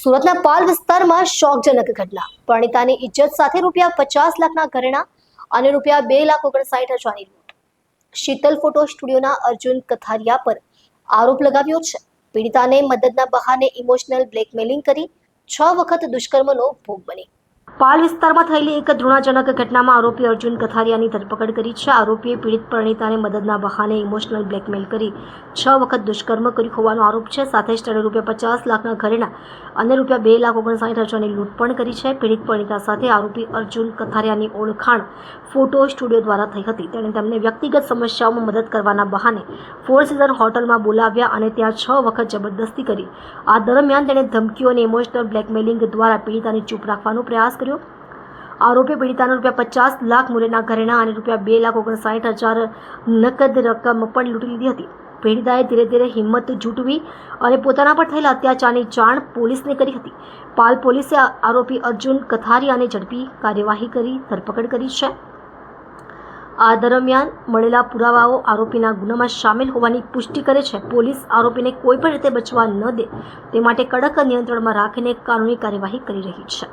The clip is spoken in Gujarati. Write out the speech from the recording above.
સુરતના પાલ વિસ્તારમાં શોકજનક ઘટના. પરણિતાની ઇજ્જત સાથે ₹50 લાખના ઘરેણાં અને ₹2,59,000ની લૂંટ. શીતલ ફોટો સ્ટુડિયોના અર્જુન કથારિયા પર આરોપ લગાવ્યો છે. પીડિતાને મદદના બહાને ઇમોશનલ બ્લેકમેલિંગ કરી 6 વખત દુષ્કર્મનો ભોગ બની. પાલ વિસ્તારમાં થયેલી એક ઘૃણાજનક ઘટનામાં આરોપી અર્જુન કથારિયાની ધરપકડ કરી છે. આરોપીએ પીડિત પરણિતાને મદદના બહાને ઇમોશનલ બ્લેકમેલ કરી 6 વખત દુષ્કર્મ કર્યું હોવાનો આરોપ છે. સાથે જ તેણે ₹50 લાખના ઘરેણાં અને ₹2,59,000ની લૂંટ પણ કરી છે. પીડિત પરણિતા સાથે આરોપી અર્જુન કથારિયાની ઓળખાણ ફોટો સ્ટુડિયો દ્વારા થઈ હતી. તેણે તેમને વ્યક્તિગત સમસ્યાઓમાં મદદ કરવાના બહાને ફોર સીઝન હોટલમાં બોલાવ્યા અને ત્યાં 6 વખત જબરદસ્તી કરી. આ દરમિયાન તેણે ધમકીઓ અને ઇમોશનલ બ્લેકમેલિંગ દ્વારા પીડિતાને ચૂપ રાખવાનો પ્રયાસ કર્યો. આરોપી પીડિતાના ₹50 લાખ મૂલ્યના ઘરેણાં અને ₹2,59,000 નકદ રકમ પણ લૂંટી લીધી હતી. પીડિતાએ ધીરે ધીરે હિંમત જૂટવી અને પોતાના પર થયેલા અત્યાચારની જાણ પોલીસને કરી હતી. પાલ પોલીસે આરોપી અર્જુન કથારિયાને ઝડપી કાર્યવાહી કરી ધરપકડ કરી છે. આ દરમિયાન મળેલા પુરાવાઓ આરોપીના ગુનામાં સામેલ હોવાની પુષ્ટિ કરે છે. પોલીસ આરોપીને કોઈપણ રીતે બચવા ન દે તે માટે કડક નિયંત્રણમાં રાખીને કાનૂની કાર્યવાહી કરી રહી છે.